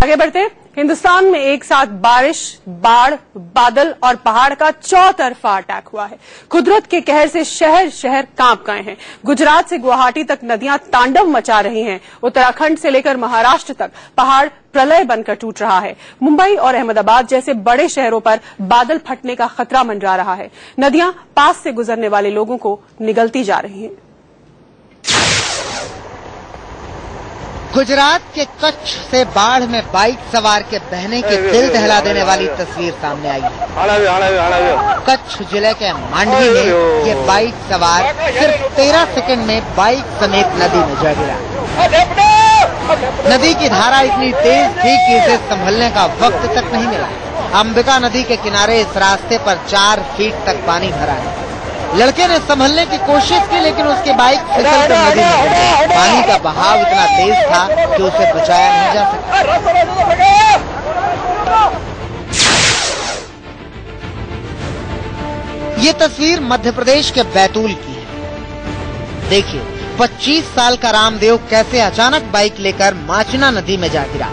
आगे बढ़ते। हिंदुस्तान में एक साथ बारिश, बाढ़, बादल और पहाड़ का चौतरफा अटैक हुआ है। कुदरत के कहर से शहर शहर कांप गए हैं। गुजरात से गुवाहाटी तक नदियां तांडव मचा रही हैं। उत्तराखंड से लेकर महाराष्ट्र तक पहाड़ प्रलय बनकर टूट रहा है। मुंबई और अहमदाबाद जैसे बड़े शहरों पर बादल फटने का खतरा मंडरा रहा है। नदियां पास से गुजरने वाले लोगों को निगलती जा रही हैं। गुजरात के कच्छ से बाढ़ में बाइक सवार के बहने की दिल दहला देने वाली तस्वीर सामने आई है। कच्छ जिले के मांडवी में ये बाइक सवार सिर्फ 13 सेकंड में बाइक समेत नदी में जा गिरा। नदी की धारा इतनी तेज थी कि इसे संभलने का वक्त तक नहीं मिला। अंबिका नदी के किनारे इस रास्ते पर 4 फीट तक पानी भरा है। लड़के ने संभलने की कोशिश की, लेकिन उसकी बाइक फिसल कर नदी में गिर गई। पानी का बहाव इतना तेज था कि उसे बचाया नहीं जा सका। ये तस्वीर मध्य प्रदेश के बैतूल की है। देखिए 25 साल का रामदेव कैसे अचानक बाइक लेकर माचना नदी में जा गिरा।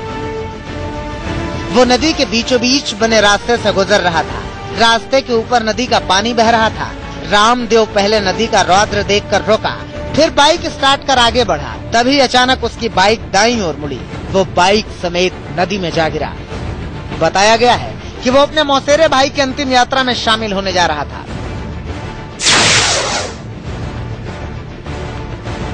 वो नदी के बीचों बीच बने रास्ते से गुजर रहा था। रास्ते के ऊपर नदी का पानी बह रहा था। रामदेव पहले नदी का रौद्र देखकर रुका, फिर बाइक स्टार्ट कर आगे बढ़ा। तभी अचानक उसकी बाइक दाईं ओर मुड़ी। वो बाइक समेत नदी में जा गिरा। बताया गया है कि वो अपने मौसेरे भाई की अंतिम यात्रा में शामिल होने जा रहा था।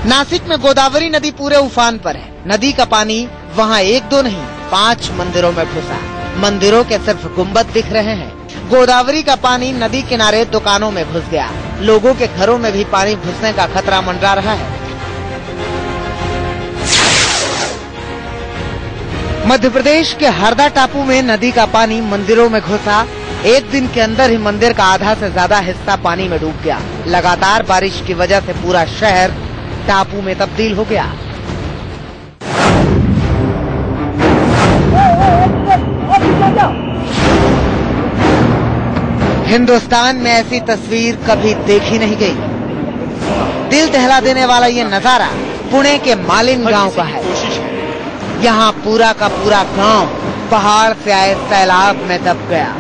नासिक में गोदावरी नदी पूरे उफान पर है। नदी का पानी वहाँ 1-2 नहीं 5 मंदिरों में घुसा। मंदिरों के सिर्फ गुंबद दिख रहे हैं। गोदावरी का पानी नदी किनारे दुकानों में घुस गया। लोगों के घरों में भी पानी घुसने का खतरा मंडरा रहा है। मध्य प्रदेश के हरदा टापू में नदी का पानी मंदिरों में घुसा। एक दिन के अंदर ही मंदिर का आधा से ज्यादा हिस्सा पानी में डूब गया। लगातार बारिश की वजह से पूरा शहर टापू में तब्दील हो गया। हिंदुस्तान में ऐसी तस्वीर कभी देखी नहीं गई। दिल दहला देने वाला ये नजारा पुणे के मालिन गांव का है। यहाँ पूरा का पूरा गांव पहाड़ से आए सैलाब में दब गया।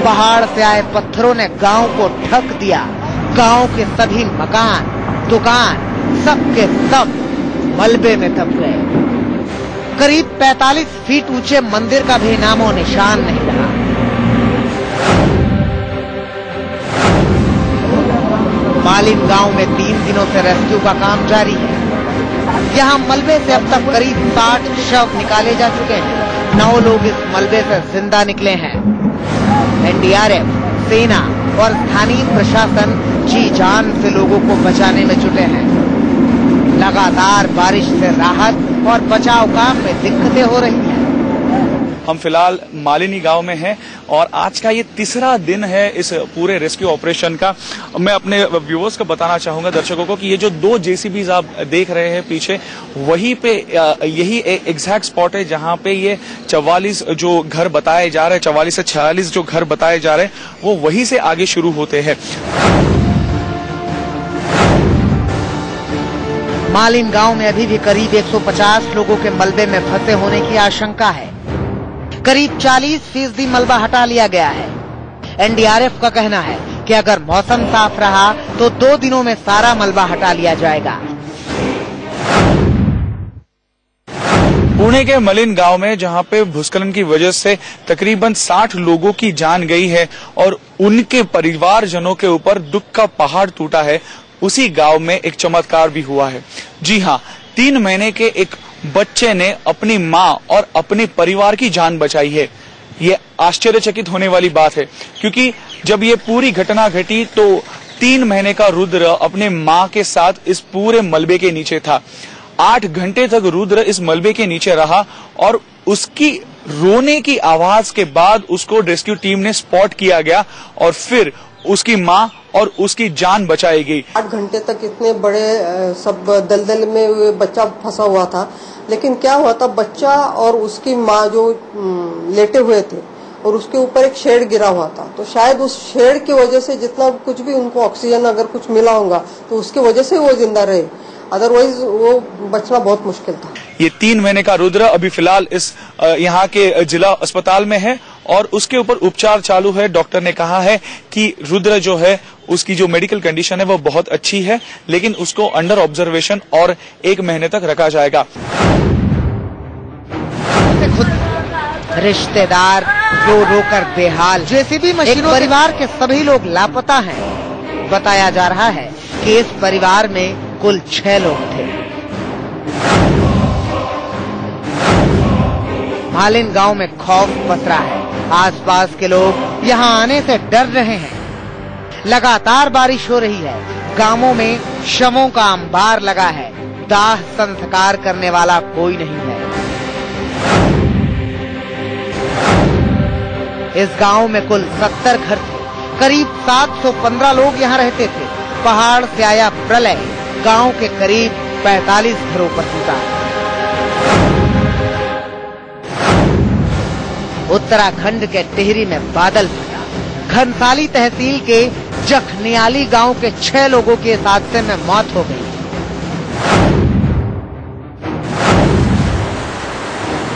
पहाड़ से आए पत्थरों ने गांव को ढक दिया। गांव के सभी मकान, दुकान सब के सब मलबे में दब गए। करीब 45 फीट ऊंचे मंदिर का भी नामो निशान नहीं रहा। मालिन गांव में 3 दिनों से रेस्क्यू का काम जारी है। यहाँ मलबे से अब तक करीब 60 शव निकाले जा चुके हैं। 9 लोग इस मलबे से जिंदा निकले हैं। एनडीआरएफ, सेना और स्थानीय प्रशासन जी जान से लोगों को बचाने में जुटे हैं। लगातार बारिश से राहत और बचाव काम में दिक्कतें हो रही हैं। हम फिलहाल मालिनी गांव में हैं और आज का ये तीसरा दिन है इस पूरे रेस्क्यू ऑपरेशन का। मैं अपने व्यूअर्स को बताना चाहूंगा, दर्शकों को, कि ये जो 2 जेसीबीज आप देख रहे हैं पीछे, वहीं पे यही एग्जैक्ट स्पॉट है जहां पे ये 44 जो घर बताए जा रहे हैं, 44 से 46 जो घर बताए जा रहे हैं, वो वहीं से आगे शुरू होते हैं। मालिन गांव में अभी भी करीब 150 लोगों के मलबे में फंसे होने की आशंका है। करीब 40% मलबा हटा लिया गया है। एनडीआरएफ का कहना है कि अगर मौसम साफ रहा तो 2 दिनों में सारा मलबा हटा लिया जाएगा। पुणे के मलिन गांव में जहां पे भूस्खलन की वजह से तकरीबन 60 लोगों की जान गई है और उनके परिवारजनों के ऊपर दुख का पहाड़ टूटा है, उसी गांव में एक चमत्कार भी हुआ है। जी हां, 3 महीने के एक बच्चे ने अपनी मां और अपने परिवार की जान बचाई है। ये आश्चर्यचकित होने वाली बात है, क्योंकि जब ये पूरी घटना घटी तो 3 महीने का रुद्र अपने मां के साथ इस पूरे मलबे के नीचे था। 8 घंटे तक रुद्र इस मलबे के नीचे रहा और उसकी रोने की आवाज के बाद उसको रेस्क्यू टीम ने स्पॉट किया गया और फिर उसकी मां और उसकी जान बचाई गई। 8 घंटे तक इतने बड़े सब दलदल में बच्चा फंसा हुआ था, लेकिन क्या हुआ था, बच्चा और उसकी माँ जो लेटे हुए थे और उसके ऊपर एक शेड गिरा हुआ था, तो शायद उस शेड की वजह से जितना कुछ भी उनको ऑक्सीजन अगर कुछ मिला होगा तो उसकी वजह से वो जिंदा रहे, अदरवाइज वो बचना बहुत मुश्किल था। ये 3 महीने का रुद्र अभी फिलहाल इस यहाँ के जिला अस्पताल में है और उसके ऊपर उपचार चालू है। डॉक्टर ने कहा है कि रुद्र जो है उसकी जो मेडिकल कंडीशन है वो बहुत अच्छी है, लेकिन उसको अंडर ऑब्जर्वेशन और 1 महीने तक रखा जाएगा। रिश्तेदार रो रो कर बेहाल, जेसीबी मशीनों, परिवार के सभी लोग लापता हैं। बताया जा रहा है कि इस परिवार में कुल 6 लोग थे। मालिन गांव में खौफ पसरा है। आसपास के लोग यहां आने से डर रहे हैं। लगातार बारिश हो रही है। गांवों में शवों का अंबार लगा है। दाह संस्कार करने वाला कोई नहीं है। इस गांव में कुल 70 घर थे। करीब 715 लोग यहां रहते थे। पहाड़ से आया प्रलय गांव के करीब 45 घरों पर टूटा। उत्तराखंड के टिहरी में बादल फटा। घनसाली तहसील के जखनियाली गांव के 6 लोगों की इस हादसे में मौत हो गई।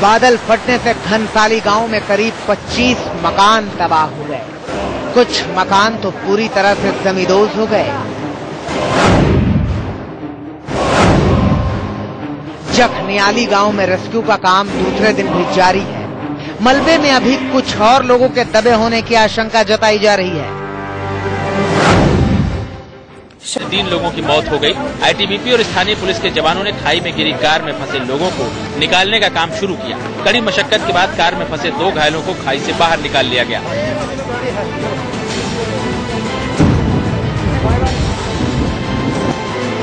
बादल फटने से घनसाली गांव में करीब 25 मकान तबाह हो गए। कुछ मकान तो पूरी तरह से जमींदोज हो गए। जखनियाली गांव में रेस्क्यू का काम दूसरे दिन भी जारी है। मलबे में अभी कुछ और लोगों के दबे होने की आशंका जताई जा रही है। 3 लोगों की मौत हो गई। आईटीबीपी और स्थानीय पुलिस के जवानों ने खाई में गिरी कार में फंसे लोगों को निकालने का काम शुरू किया। कड़ी मशक्कत के बाद कार में फंसे 2 घायलों को खाई से बाहर निकाल लिया गया।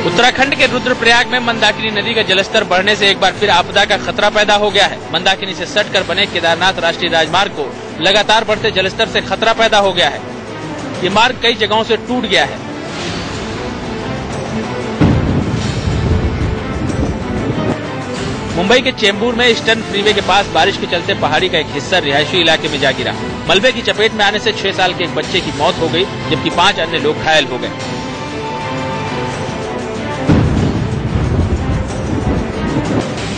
उत्तराखंड के रुद्रप्रयाग में मंदाकिनी नदी का जलस्तर बढ़ने से एक बार फिर आपदा का खतरा पैदा हो गया है। मंदाकिनी से सटकर बने केदारनाथ राष्ट्रीय राजमार्ग को लगातार बढ़ते जलस्तर से खतरा पैदा हो गया है। ये मार्ग कई जगहों से टूट गया है। मुंबई के चेंबूर में ईस्टर्न फ्रीवे के पास बारिश के चलते पहाड़ी का एक हिस्सा रिहायशी इलाके में जा गिरा। मलबे की चपेट में आने से 6 साल के एक बच्चे की मौत हो गई, जबकि 5 अन्य लोग घायल हो गए।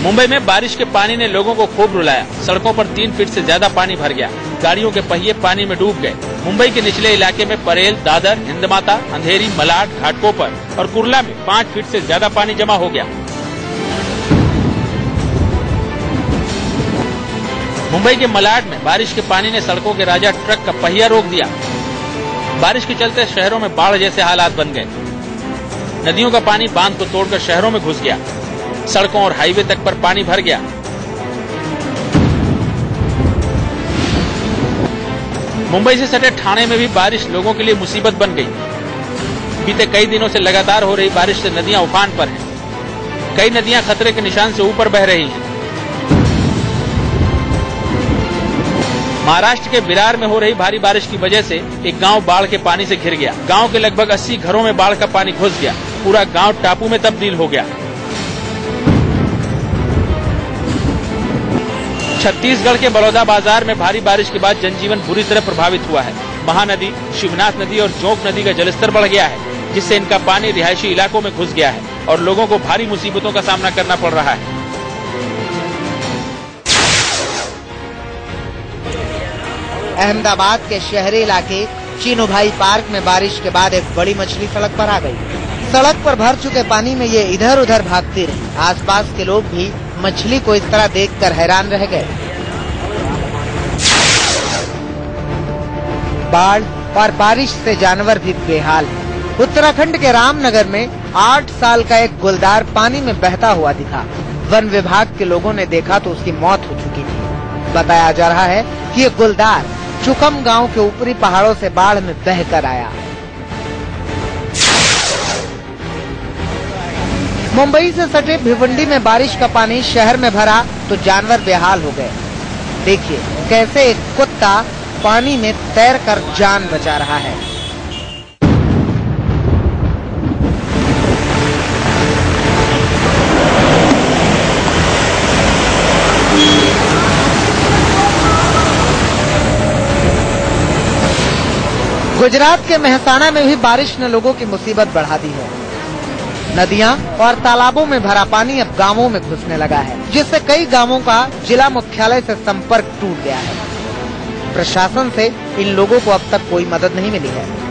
मुंबई में बारिश के पानी ने लोगों को खूब रुलाया। सड़कों पर 3 फीट से ज्यादा पानी भर गया। गाड़ियों के पहिए पानी में डूब गए। मुंबई के निचले इलाके में परेल, दादर, हिंदमाता, अंधेरी, मलाड, घाटकोपर और कुर्ला में 5 फीट से ज्यादा पानी जमा हो गया। मुंबई के मलाड में बारिश के पानी ने सड़कों के राजा ट्रक का पहिया रोक दिया। बारिश के चलते शहरों में बाढ़ जैसे हालात बन गए। नदियों का पानी बांध को तोड़कर शहरों में घुस गया। सड़कों और हाईवे तक पर पानी भर गया। मुंबई से सटे ठाणे में भी बारिश लोगों के लिए मुसीबत बन गई। बीते कई दिनों से लगातार हो रही बारिश से नदियां उफान पर हैं। कई नदियां खतरे के निशान से ऊपर बह रही हैं। महाराष्ट्र के विरार में हो रही भारी बारिश की वजह से एक गांव बाढ़ के पानी से घिर गया। गांव के लगभग 80 घरों में बाढ़ का पानी घुस गया। पूरा गांव टापू में तब्दील हो गया। छत्तीसगढ़ के बड़ौदा बाजार में भारी बारिश के बाद जनजीवन बुरी तरह प्रभावित हुआ है। महानदी, शिवनाथ नदी और जोंक नदी का जलस्तर बढ़ गया है, जिससे इनका पानी रिहायशी इलाकों में घुस गया है और लोगों को भारी मुसीबतों का सामना करना पड़ रहा है। अहमदाबाद के शहरी इलाके चीनूभाई पार्क में बारिश के बाद एक बड़ी मछली सड़क पर आ गई। सड़क पर भर चुके पानी में ये इधर उधर भागती रही। आसपास के लोग भी मछली को इस तरह देखकर हैरान रह गए। बाढ़ और बारिश से जानवर भी बेहाल है। उत्तराखंड के रामनगर में 8 साल का एक गुलदार पानी में बहता हुआ दिखा। वन विभाग के लोगों ने देखा तो उसकी मौत हो चुकी थी। बताया जा रहा है कि ये गुलदार चुकम गांव के ऊपरी पहाड़ों से बाढ़ में बहकर आया। मुंबई से सटे भिवंडी में बारिश का पानी शहर में भरा तो जानवर बेहाल हो गए। देखिए कैसे एक कुत्ता पानी में तैरकर जान बचा रहा है। गुजरात के मेहसाणा में भी बारिश ने लोगों की मुसीबत बढ़ा दी है। नदियां और तालाबों में भरा पानी अब गांवों में घुसने लगा है, जिससे कई गांवों का जिला मुख्यालय से संपर्क टूट गया है। प्रशासन से इन लोगों को अब तक कोई मदद नहीं मिली है।